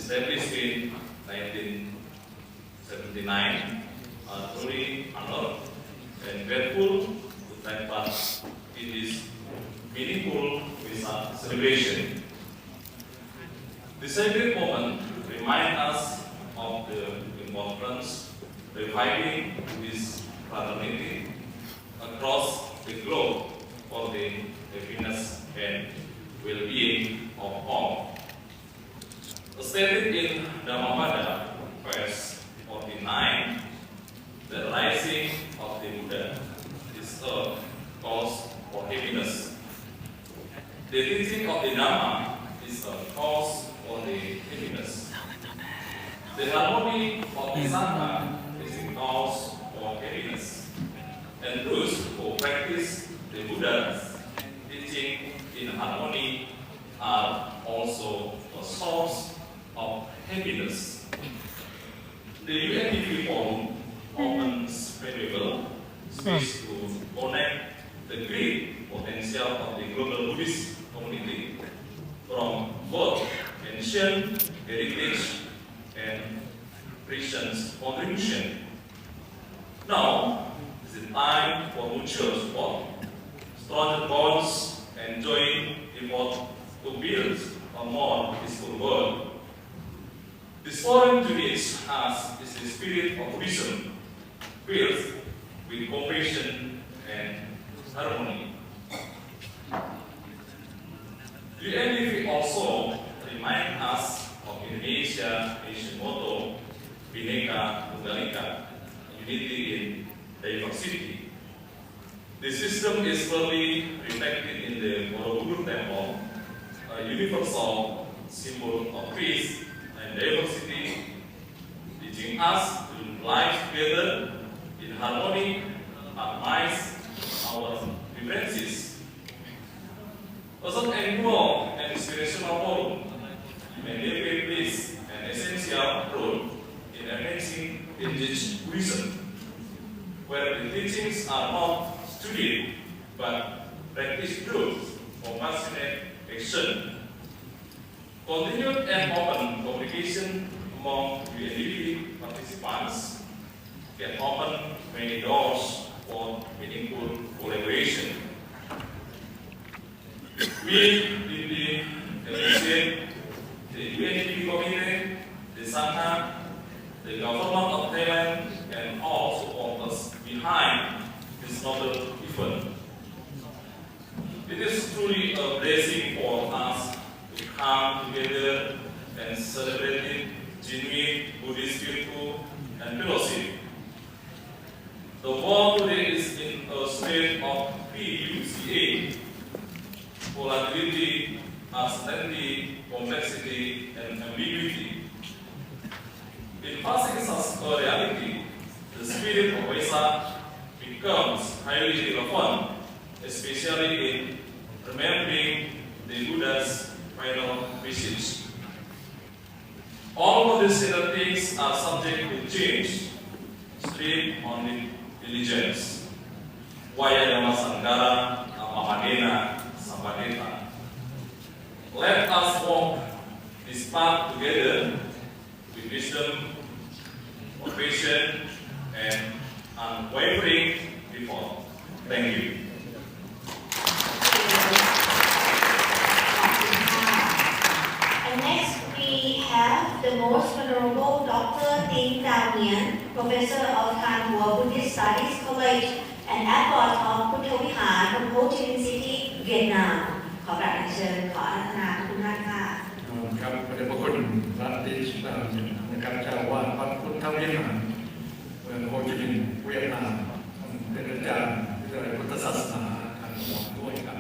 established in 1979, are truly honored and grateful to take part in this meaningful Vesak celebration. This sacred moment reminds us of the importance of reviving this fraternity across the globe for the happiness and well-being of all. Stated in Dhammapada, verse 49, the rising of the Buddha is a cause for happiness. The teaching of the Dhamma is a cause for the happiness. The harmony of the Sangha is a cause for happiness. And those who practice the Buddha's teaching in harmony are also a source of happiness. The UNDP Forum opens valuable space to connect the great potential of the global Buddhist community from both ancient heritage and Christian contribution. Now is the time for mutual support, stronger bonds, and joint effort to build a more peaceful world. This forum unites us is the spirit of vision, filled with compassion and harmony. UNDP also reminds us of Indonesia's Asian motto, Bhinneka Tunggal Ika, unity in diversity. The system is firmly reflected in the Borobudur Temple, a universal symbol of peace and diversity, teaching us to live together in harmony amidst our differences. As an annual and inspirational forum, UNDP plays an essential role in advancing indigenous Buddhism, where the teachings are not studied but practiced through compassionate action. Continued and open communication among UNDP participants can open many doors for meaningful collaboration. We deeply appreciate the UNDP committee, the Sangha, the government of Thailand, and all supporters behind this noble event. It is truly a blessing for us to come together and celebrate genuine Buddhist virtue and fellowship. The world today is in a state of PUCA, volatility, uncertainty, complexity, and ambiguity. In passing such a reality, the spirit of Vesak becomes highly relevant, especially in remembering the Buddha's final message. All of these things are subject to change, sleep on diligence. Waya Dhamma Sanggara, Amamadena, Sampadeta. Let us walk this path together with wisdom, compassion, and unwavering effort. Thank you. And next we have the most honorable Dr. Tin Damian, Professor of Thanhua Buddhist Studies College and Abbot of Putthavihar from Ho Chi Minh City, Vietnam. ขอกราบเชิญขออาราธนาทุกท่านค่ะ ครับพระเดชพระคุณพระเดชนะครับเจ้าอาวาสวัดพุทธวิหารเมืองโฮจิมินห์เวียดนามเป็นอาจารย์วิทยาลัยพุทธศาสนาทางหลวงด้วยครับ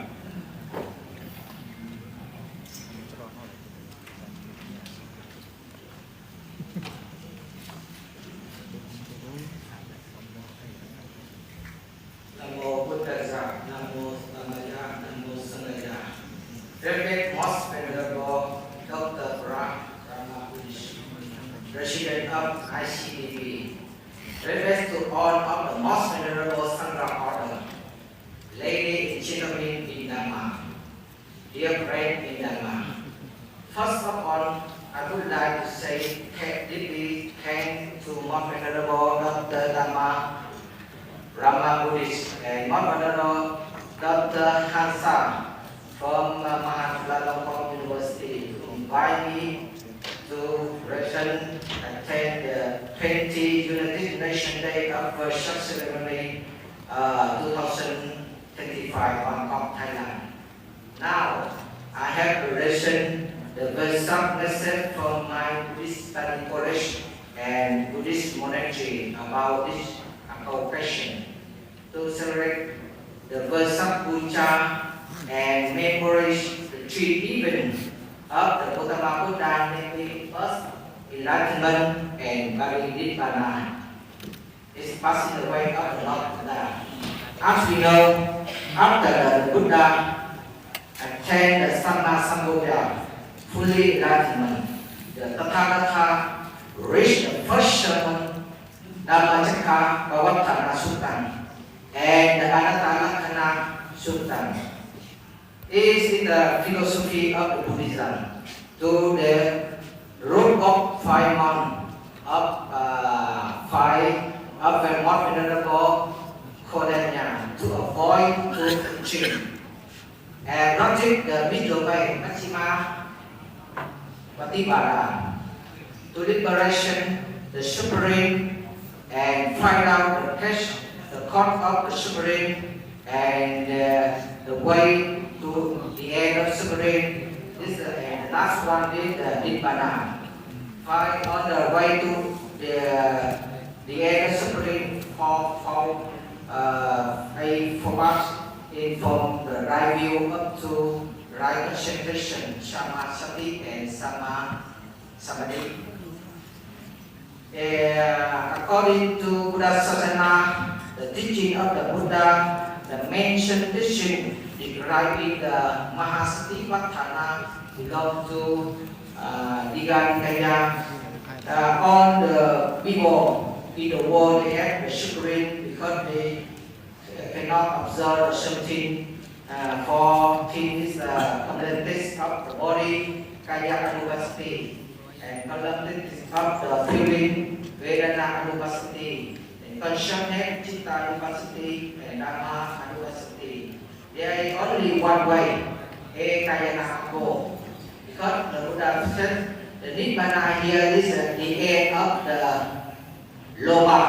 นะโมพุทธัสสะนะโมธัมมะยะนะโมสังฆยะ Reverend Most Venerable Dr. Parag Ramapush, President of ICDP, Reverend to all of the Most Venerable Sangha Order, Ladies and gentlemen in Dhamma, dear friends in Dhamma, first of all, I would like to say deeply thanks to Most Venerable Dr. Rama Buddhist and Most Venerable Dr. Hansa from Mahachulalongkorn University to invite me to attend the 20 United Nations Day of Vesak Ceremony 2025 Bangkok, Thailand. Now, I have to listen the Vesak message from my Buddhist study college and Buddhist monastery about this occasion to celebrate the Vesak Puja and memorize the three events of the Gautama Buddha, namely first enlightenment and Parinirvana. It's passing away of the Lord Buddha. As we know, after the Buddha attained the Samma Sambuddha, fully enlightenment, the Tathagata reached the first sermon, Dhammacakka Pavattana Sutta, and the Anatta Sutta. Is in the philosophy of the Buddhism to the root of 5 months of the Most Venerable Kodanya to avoid to preaching and logic the middle way Majjhima Patibara to liberation the suffering and find out the cause of the suffering and the way to the end of suffering. This and the last one is the Nibbana. Find on the way to the end of suffering for from the right view up to right concentration, Samadhi and Samadhi. According to Buddha Sasana, the teaching of the Buddha, the mentioned teaching describing the Mahasatipatthana belong to Diganikaya. On the people in the world, they have the suffering because they cannot observe something. For things content of the body, Kaya Anupasati, and content of the feeling, Vedana Anupasati, and consciousness, Chitta Anupasati, and Dhamma Anupasati. There is only one way, Ekayana. Because the Buddha said the Nibbana here is at the end of the Loba,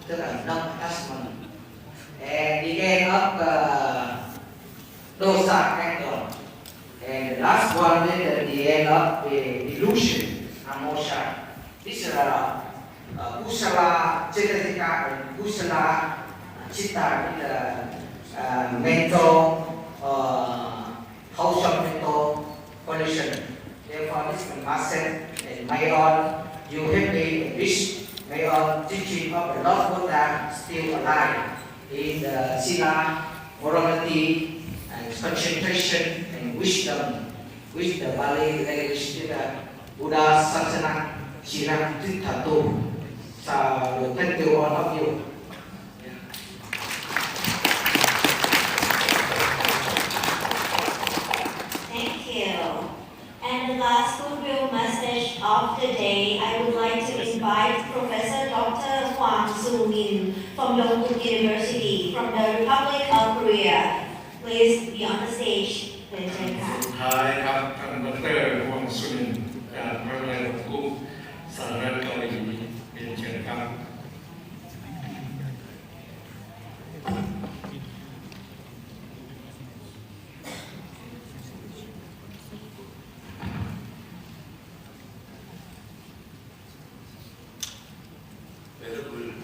tức là non-attachment, and the end of Dosa, anger, and the last one is at the end of the illusion, Amosha. These are Kusala Cetasika and Kusala Chitta in the mental, wholesome mental condition. Therefore, this message and may on you happy and wish, may on teaching of the Lord Buddha still alive in the Sila, morality, and concentration and wisdom, which the Bali language is Buddha Sasana Sila Tittatu. So, thank you all of you. Thank you. And the last goodwill message of the day, I would like to invite Professor Dr. Hwang Soo Min from Yongguk University from the Republic of Korea. Please be on the stage. สุดท้ายครับท่านดร.ฮวงซุนินจากมหาวิทยาลัยยงกุ๊กสหรัฐเกาหลีเรียนเชิญครับ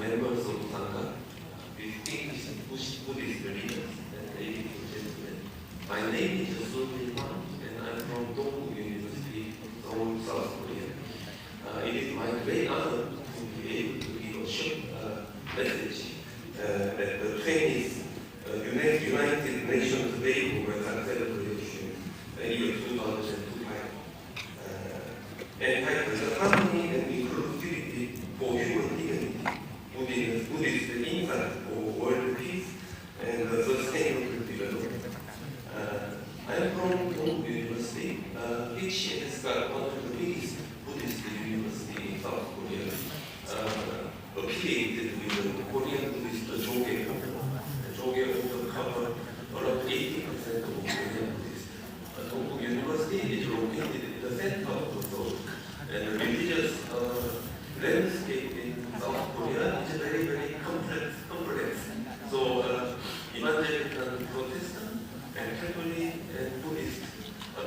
Members of Sangha, distinguished Buddhist leaders, and ladies and gentlemen. My name is Sun Min and I'm from Donggu University, Seoul, South Korea. It is my great honor to be able to give a short message at the 20th United Nations Day of Vesak celebration, year 2025. Entitled The Harmony and Inclusivity for Human Dignity, Buddhist Insight for World Peace and Sustainable Development. I'm from Donggu University, which has got one of the biggest Buddhist university in South Korea, affiliated with the Korean Buddhist Joge Order. The Joge Order covered around 80% of Korean Buddhists. Bangkok University is located in the center of the world, and the religious landscape in South Korea is very, very complex. So evangelical, Protestant, and Catholic and Buddhist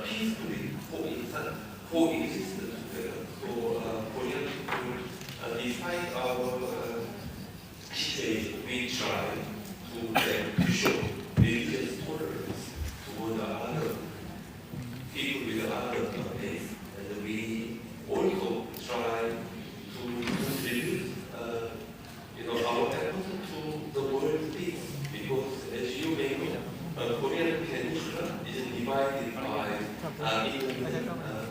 peacefully coexist together. So Korean people, despite our situation, we try to show religious tolerance toward other people with other faiths, and we also try to contribute, our effort to the world peace. Because, as you may know, Korean Peninsula is divided by England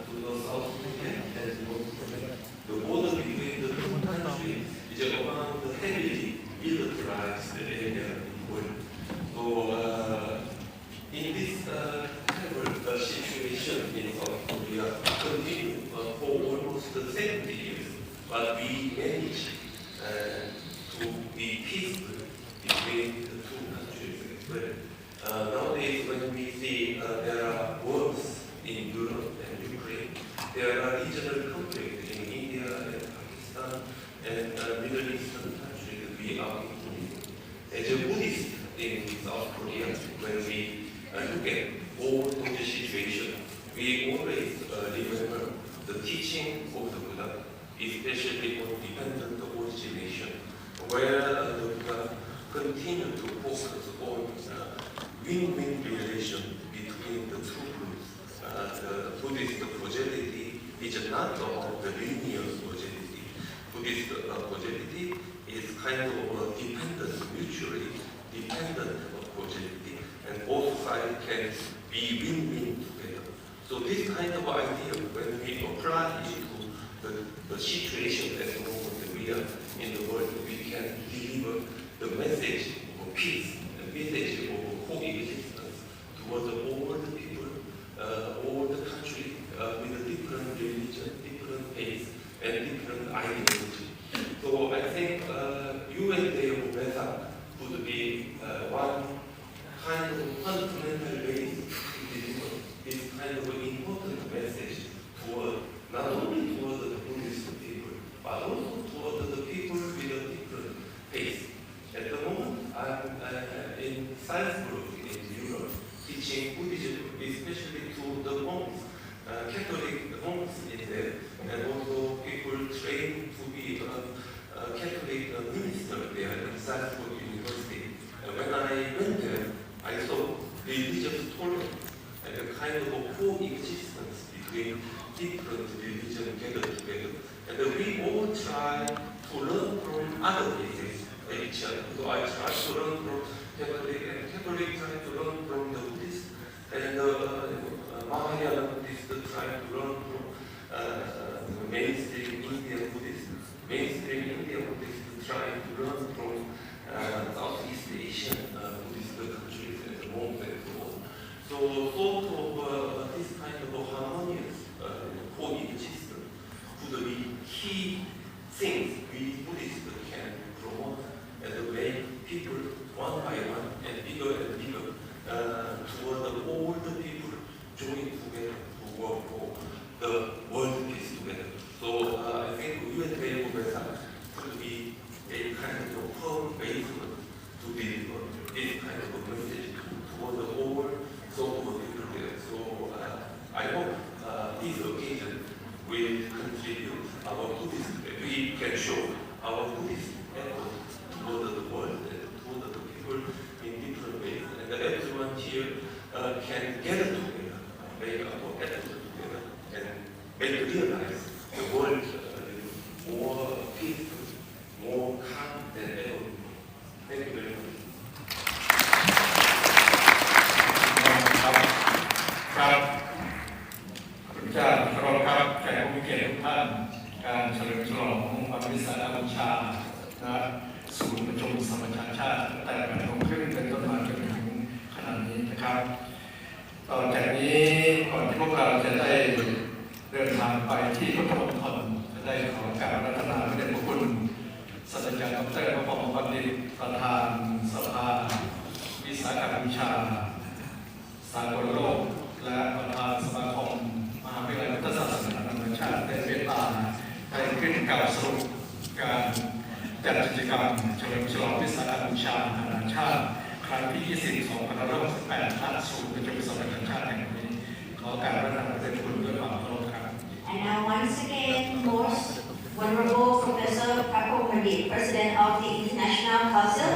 to the South Korea and North Korea. The border between the two countries is around the heavily militarized area in the world. So, in this terrible situation in South Korea, continued for almost 70 years, but we managed to be peaceful between the two countries as well. Nowadays, when we see there are wars in Europe and Ukraine, there are regional conflicts in India and Pakistan and Middle Eastern countries we are including. As a Buddhist in South Korea, when we look at all those situations, we always remember the teaching of the Buddha, especially on dependent origination, where the Buddha continued to focus on win-win relation between the two groups. The Buddhist causality is not about the linear causality. Buddhist causality is kind of a dependent, mutually dependent causality, and both sides can be win-win together. So this kind of idea, when we apply it to the situation at the moment we are in the world, we can deliver the message of peace, the message of coexistence towards all the people, all the countries with different religion, different faith, and different ideology. So I think UN Day of Vesak would be one kind of fundamental way to deliver this kind of important message toward not only toward the Buddhist people, but also toward the people with a different faith. At the moment, I'm in Salzburg in Europe, teaching Buddhism, especially to the monks, Catholic monks in there, and also people trained to be a Catholic minister there in Salzburg University. And when I went there, I saw religious tolerance and a kind of a coexistence between different religions gathered together. And we all try to learn from other faiths each other. So I try to learn from Catholic, and Catholic try to learn from the Buddhist, and Mahayana Buddhist try to learn from the mainstream Indian Buddhist. Mainstream Indian Buddhist try to learn from Southeast Asian Buddhist countries at the moment and so on. So sort of this kind of harmonious coexistence could be key things we Buddhists can promote and make people one by one and bigger toward all the people join together to work for the world peace together. So I think UN Day of Vesak could be a kind of firm basement to deliver this kind of message toward the whole sort of people there. So I hope this occasion will contribute our Buddhist, we can show our Buddhist effort toward the world and toward the people in different ways. And everyone here can gather together, make our effort together, and make realize the world more peaceful, more calm than ever. Thank you very much. ครับคุณเจ้าเคารพครับแขกผู้มีเกียรติทุกท่านการเฉลิมฉลองวันวิสาขบูชาศูนย์ประชุมสมัชชาชาติตั้งแต่8 โมงครึ่งเป็นต้นมาจนถึงขณะนี้นะครับต่อจากนี้ก่อนที่พวกเราจะได้เดินทางไปที่พุทธมณฑล ได้ขอการรัตนาพระเดชพระคุณศาสตราจารย์ดร.พระพรหมบัณฑิตประธานสภาวิสาหกิจวิชาสากลโลกและประธานสมาคมมหาวิทยาลัยพุทธศาสนานานาชาติได้เมตตาได้ขึ้นกล่าวสรุปการจัดกิจกรรมเฉลิมฉลองวิสาหกิจวิชานานาชาติครั้งที่ 20 2568 ณ ศูนย์ประชุมสมรรถชาติแห่งนี้ขอการรัตนาพระเดชพระคุณด้วยความเคารพครับ And now once again, most Venerable Professor Prapor Pandit, President of the International Council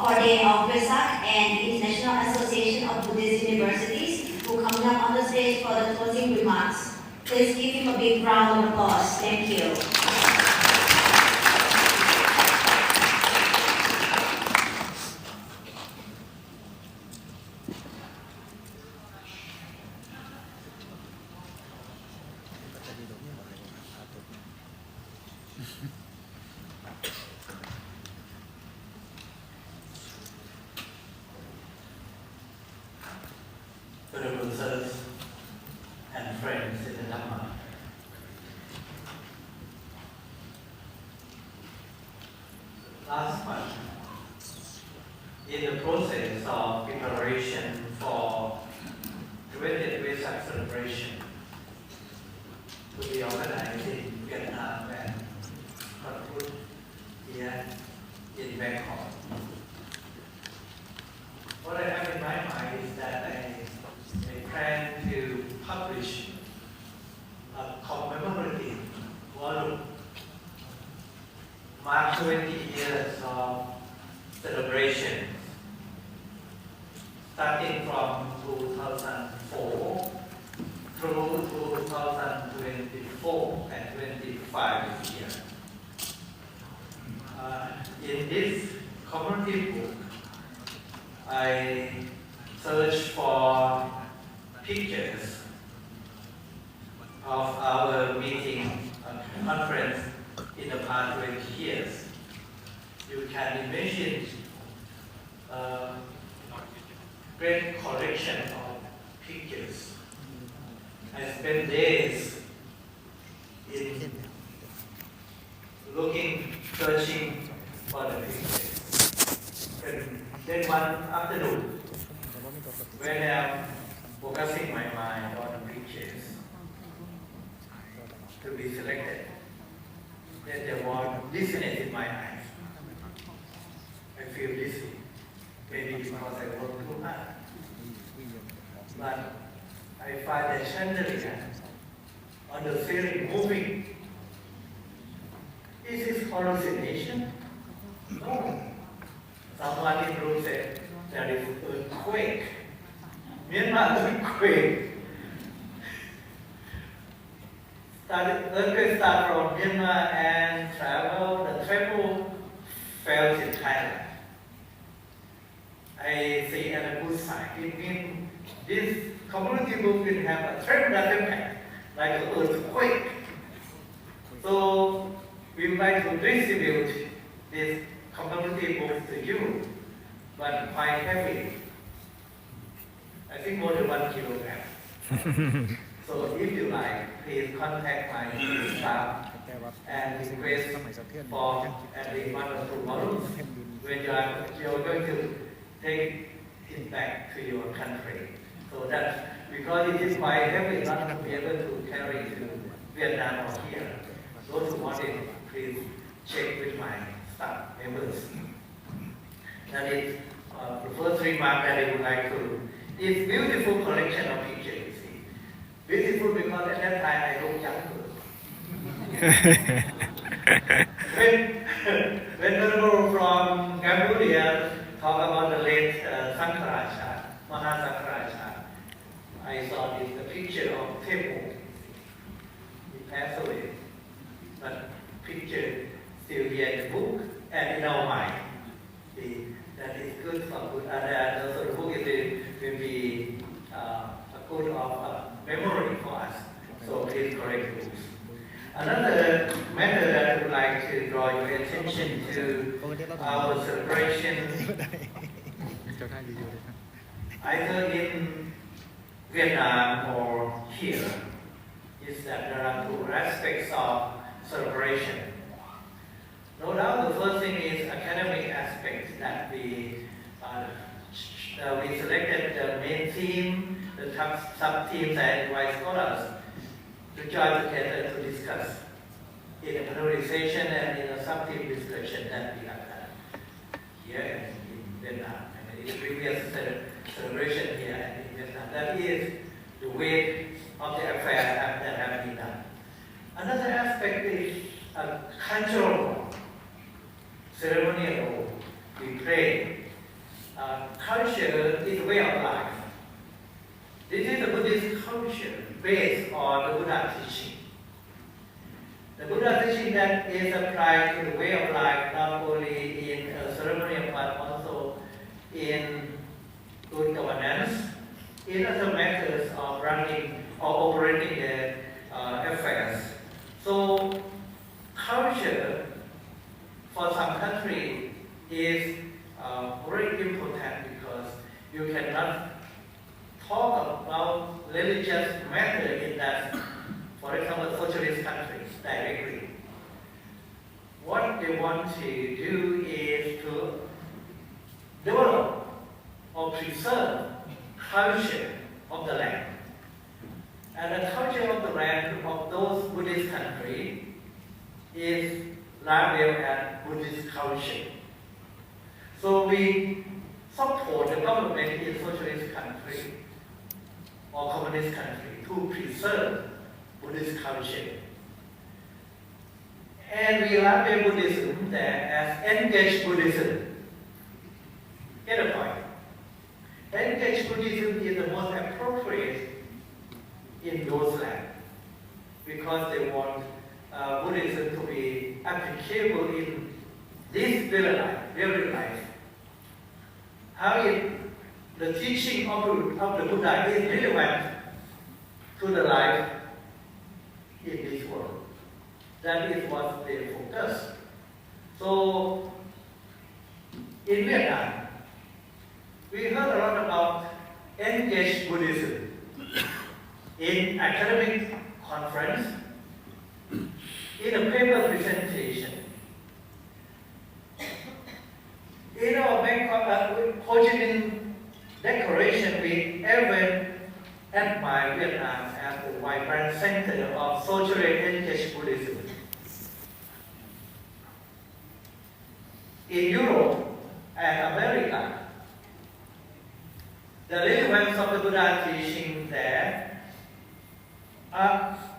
for Day of Vesak and the International Association of Buddhist Universities, who come up on the stage for the closing remarks. Please give him a big round of applause. Thank you. Honorable sirs and friends in the Dhamma. Last month, in the process of preparation for 20th Vesak celebration to be organized in Vietnam and concluded here in Bangkok. What I have in my mind is that I plan to publish a commemorative volume mark 20 years of celebration, starting from 2004 through 2024 and 25 this year. In this commemorative book, I searched for pictures of our meeting conference in the past 20 years. You can imagine a great collection of pictures. I spent days in looking, searching for the pictures. And then one afternoon, when I'm focusing my mind on pictures to be selected, then there was dizziness in my eyes. I feel dizzy, maybe because I work too hard. But I find that chandelier on the ceiling moving. Is this hallucination? No. Someone in the room said there is an earthquake. Myanmar earthquake. Earthquake started from Myanmar and the travel failed in Thailand. I see a good sign. It means this community book will have a tremendous impact, like an earthquake. So we would like to distribute this community book to you, but quite heavy. I think more than 1 kilogram. So if you like, please contact my staff and request for at least 1 or 2 volumes when you are going to take it back to your country. So that because it is quite heavy, not to be able to carry to Vietnam or here. Those who want it, please check with my staff members. That is the first remark that I would like to. It's beautiful collection of pictures, you see. Beautiful because at that time I looked younger. when Venerable from Cambodia talk about the late Sankaracha, Mahasankaracha, I saw this the picture of Tepo. He passed away. But picture still here in the book and in our mind. That is good for good. And also the book will be a good of memory for us. So please correct the books. Another matter that I would like to draw your attention to our celebration, either in Vietnam or here, is that there are 2 aspects of celebration. No doubt the first thing is academic aspects that we selected the main theme, the sub-themes and invite scholars to join together to discuss in a polarization and in a sub-theme discussion that we have had here in Vietnam. And in the previous celebration here in Vietnam, that is the way of the affair that have been done. Another aspect is a cultural, ceremonial we play. Culture is a way of life. This is the Buddhist culture based on the Buddha teaching. The Buddha teaching that is applied to the way of life not only in ceremonial but also in good governance, in other methods of running or operating their affairs. So culture for some country is very important because you cannot talk about religious matter in that, for example, socialist countries directly. What they want to do is to develop or preserve culture of the land. And the culture of the land of those Buddhist countries is labeled as Buddhist culture. So we support the government in socialist country or communist country to preserve Buddhist culture. And we label Buddhism there as engaged Buddhism. Get the point? Engaged Buddhism is the most appropriate in those lands because they want Buddhism to be applicable in this daily life. How the teaching of the Buddha is relevant to the life in this world. That is what they focus. So, in Vietnam, we heard a lot about engaged Buddhism in academic conference, in a paper presentation. In our Bangkok Ho Chi Minh Declaration, we even admire Vietnam as the vibrant center of socially engaged Buddhism. In Europe and America, the relevance of the Buddha teaching there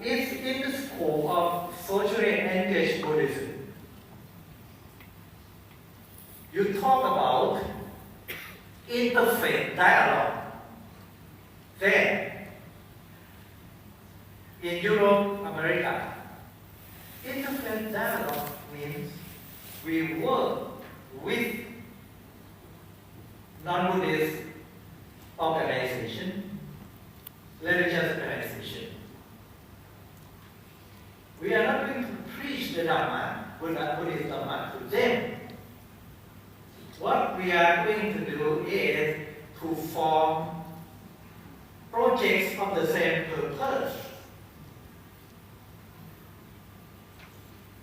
is in the scope of socially engaged Buddhism. You talk about interfaith dialogue. There, in Europe, America, interfaith dialogue means we work with non-Buddhist organization, religious organization. We are not going to preach the Dharma, Buddhist Dharma to them. What we are going to do is to form projects of the same purpose.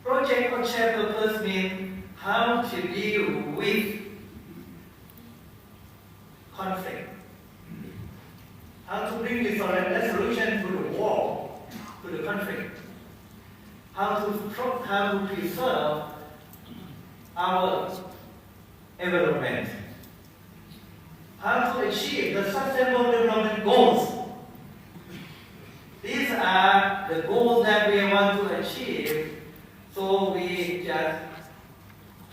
Project of shared purpose means how to deal with conflict, how to bring the resolution to the war, to the conflict, how to preserve our environment, how to achieve the sustainable development goals. These are the goals that we want to achieve, so we just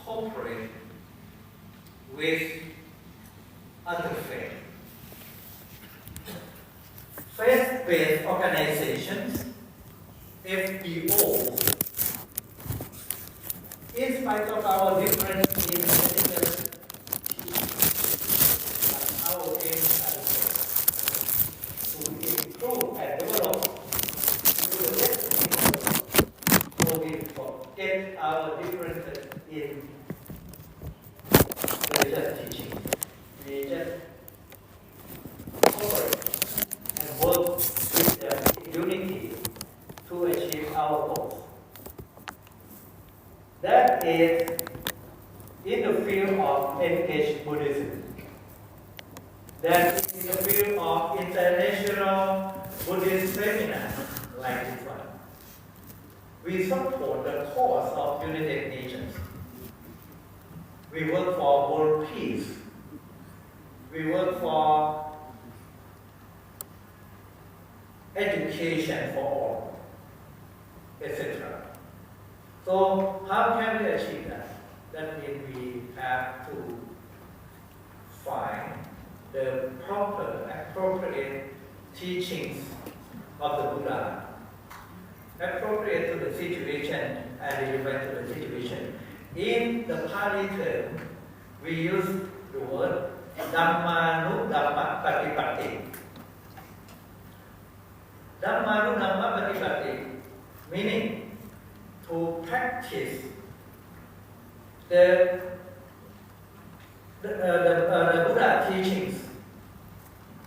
cooperate with other faith. Faith-based organizations, FBOs, in spite of our difference in medical our aim to improve and develop to the next so we forget our differences in religious teaching. We just cooperate and work with the unity to achieve our goals. is in the field of heritage Buddhism. That is in the field of international Buddhist seminars like this one. We support the cause of United Nations. We work for world peace. We work for education for all, etc. So how can we achieve that? That means we have to find the proper, appropriate teachings of the Buddha, appropriate to the situation and relevant to the situation. In the Pali term, we use the word Dhammanu Dhamma Patipatti. Dhammanu Dhamma Patipatti, meaning to practice the Buddha teachings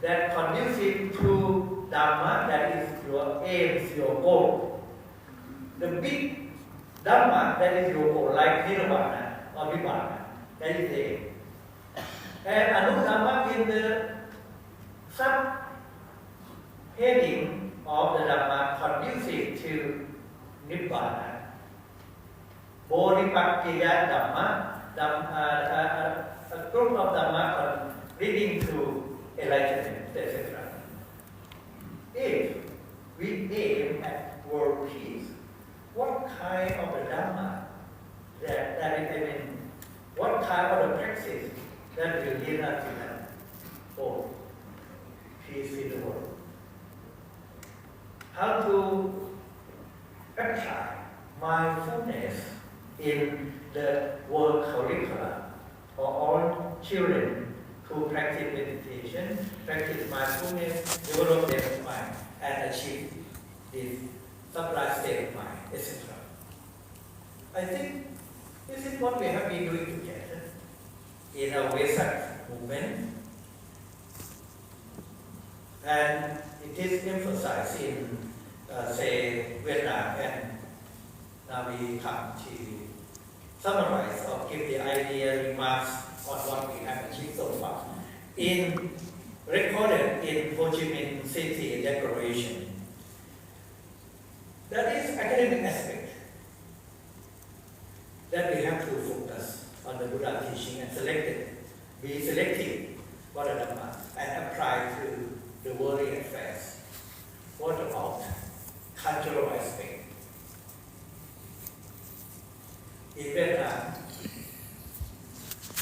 that conducive to Dhamma, that is your aims, your goal. The big Dhamma, that is your goal, like Nirvana or Nibbana, that is the aim. And Anudhamma in the sub-heading of the Dhamma conducive to Nibbana. Bodhipakkhya Dhamma, a group of Dhamma leading to enlightenment, etc. If we aim at world peace, what kind of the Dhamma what kind of the practice that will lead us to that? Oh, peace in the world. How to apply mindfulness in the world curriculum for all children to practice meditation, practice mindfulness, develop their mind, and achieve this sublime state of mind, etc. I think this is what we have been doing together in our Vesak movement, and it is emphasized in, say, Vietnam, and now we come to summarize or give the idea, remarks on what we have achieved so far. Recorded in Ho Chi Minh City Declaration. That is academic aspect that we have to focus on the Buddha teaching and be selective for the Dhamma and apply to the worldly affairs. What about cultural aspect? In Vietnam,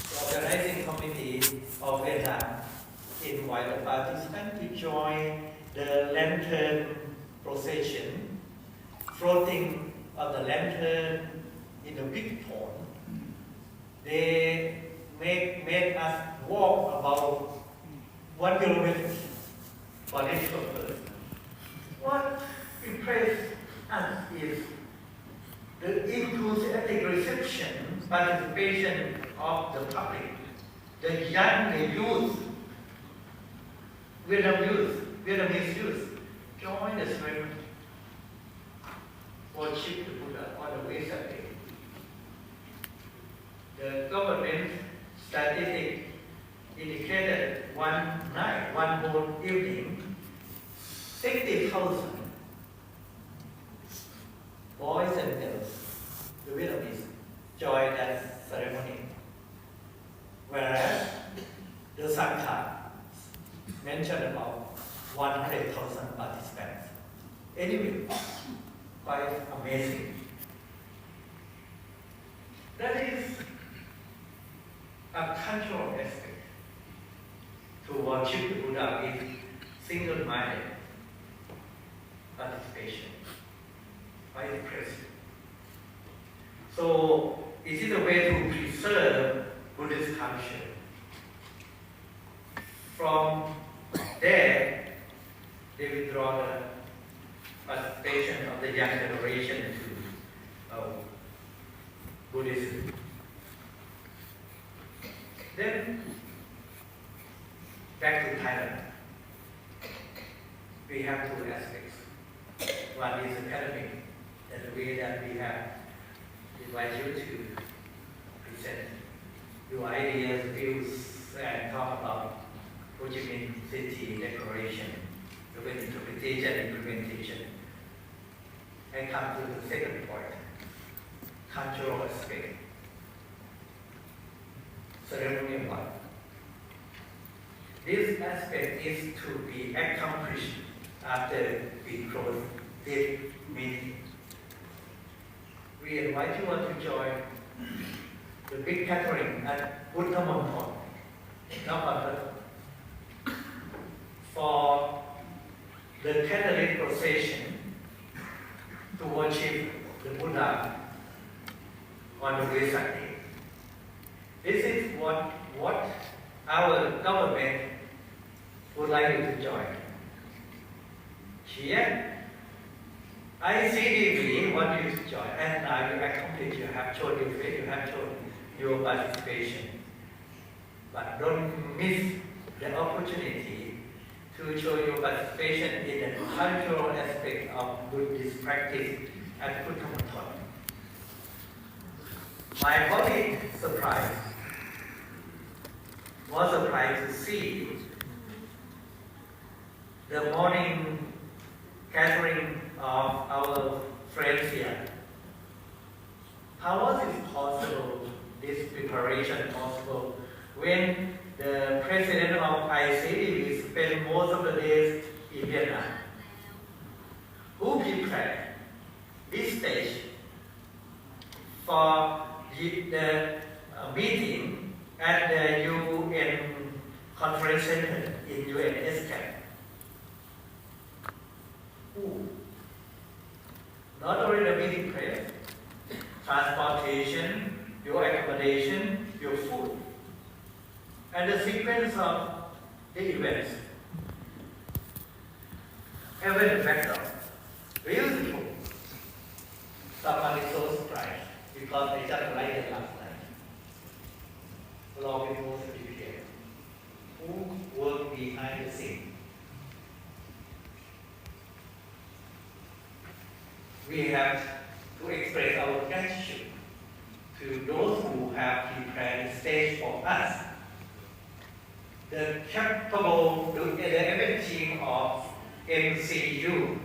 the organizing committee of Vietnam invite the participants to join the lantern procession, floating of the lantern in a big pond. They made us walk about 1 kilometer for this purpose. What impressed us is the enthusiastic reception, participation of the public, the young, the youth, Vietnamese youth, join the ceremony, worship the Buddha on the Vesak day. The government statistic indicated one night, one whole evening, 60,000 boys and girls, the Vietnamese, joined that ceremony. Whereas the Sangha mentioned about 100,000 participants. Anyway, quite amazing. That is a cultural aspect to worship the Buddha with single-minded participation. Quite impressive. So, is it a way to preserve Buddhist culture? From there, they withdraw the participation of the young generation to Buddhism. Then, back to Thailand. We have two aspects. One is academic, and the way that we have invite you to present your ideas, views, and talk about Ho Chi Minh City Declaration, the interpretation and implementation. And come to the second point, cultural aspect. Ceremonial one. This aspect is to be accomplished after we close this meeting. We invite you all to join the big gathering at Buddha Monthon, for the Catholic procession to worship the Buddha on the Vesak day. This is what our government would like you to join. Here, ICDB want you to join, and now you accomplish, you have shown your faith, you have shown your participation. But don't miss the opportunity to show your participation in the cultural aspect of Buddhist practice at Buddha Monthon. My colleague was surprised to see the morning gathering of our friends here. How was it possible, this preparation possible, when the president of ICDB spent most of the days in Vietnam? Who prepared this stage for the meeting at the UN Conference Center in UNS camp? Who? Not only the meeting place, transportation, your accommodation, your food, and the sequence of the events. Even the background, beautiful. Someone is so surprised because I just liked it last night. Along with most of you here, who work behind the scene. We have to express our gratitude to those who have prepared the stage for us. The capable, the event team of MCU,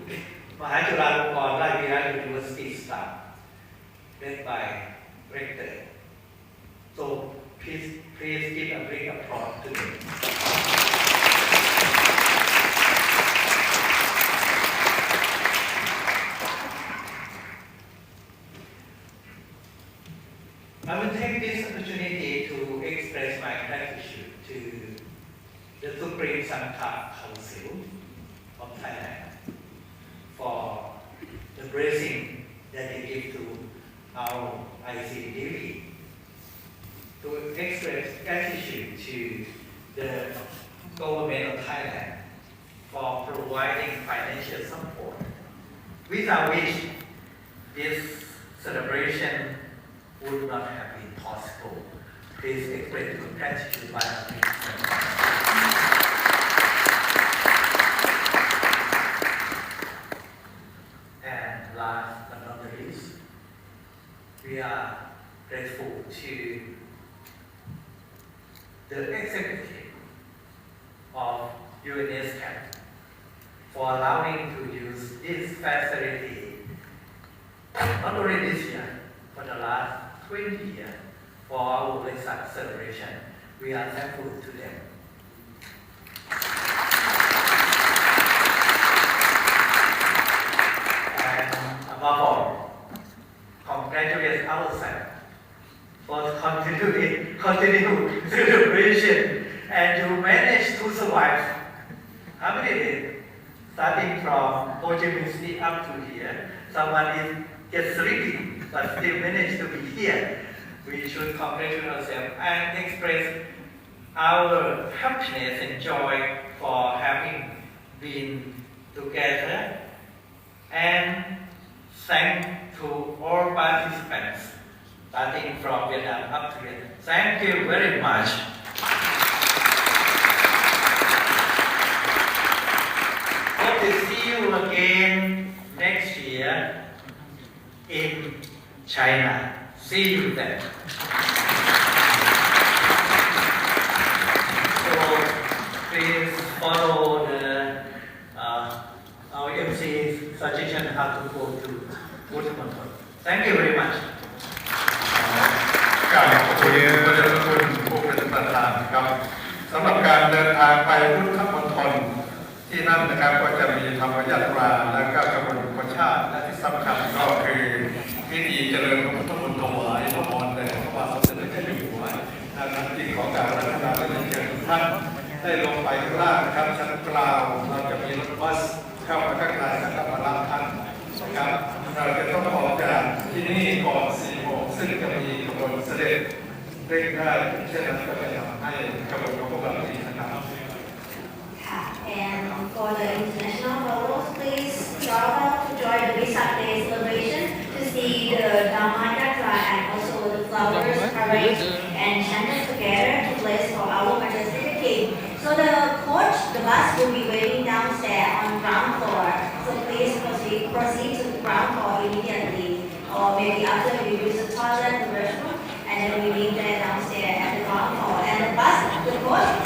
Mahajulalongkorn Ravira University staff, led by Rector. So please give a big applause to them. I will take this opportunity to express my gratitude to the Supreme Sangha Council of Thailand for the blessing that they give to our ICDB, to express gratitude to the government of Thailand for providing financial support, without which this celebration would not have been possible. Please express your gratitude by And last but not least, we are grateful to the executive of UNS camp for allowing to use this facility not only this year, but the last 20 years for our Vesak celebration. We are thankful to them. And above all, congratulate ourselves for continued celebration and to manage to survive. How many days? Starting from Ho Chi Minh City up to here, someone is just sleeping but still managed to be here. We should congratulate ourselves and express our happiness and joy for having been together, and thank to all participants, starting from Vietnam up to here. Thank you very much. Hope to see you again next year in China. See you then. So please follow our MC's suggestion how to go to vote control. Thank you very much. กราบขอบคุณพระเจ้าคุณผู้เป็นประธานครับสำหรับการเดินทางไปพุทธมณฑลที่นั่นนะครับก็จะมีธรรมยาตราและก็กระบวนการชาติและที่สำคัญก็คือพิธีเจริญพระพุทธมนต์ถวายพระพรแด่พระบาทสมเด็จพระเจ้าอยู่หัวดังนั้นจึงขอกราบรัชการและเชิญทุกท่านได้ลงไปข้างล่างนะครับชั้นกลางเราจะมีรถบัสเข้ามาข้างในนะครับมารับท่านนะครับเราจะต้องออกจากที่นี่ก่อน4 โมงซึ่งจะมีขบวนเสด็จเร่งได้เช่นนั้นก็จะทำให้ขบวนของพวกเราดีนะครับ And for the international roles, please travel to join the Vesak Day celebration to see the Dhamma Yatra and also the flowers arranged and chanted together to bless for our Majesty the King. So the coach, the bus will be waiting downstairs on ground floor. So please proceed to the ground floor immediately, or maybe after you use the toilet, the restroom, and then we leave there downstairs at the ground floor. And the coach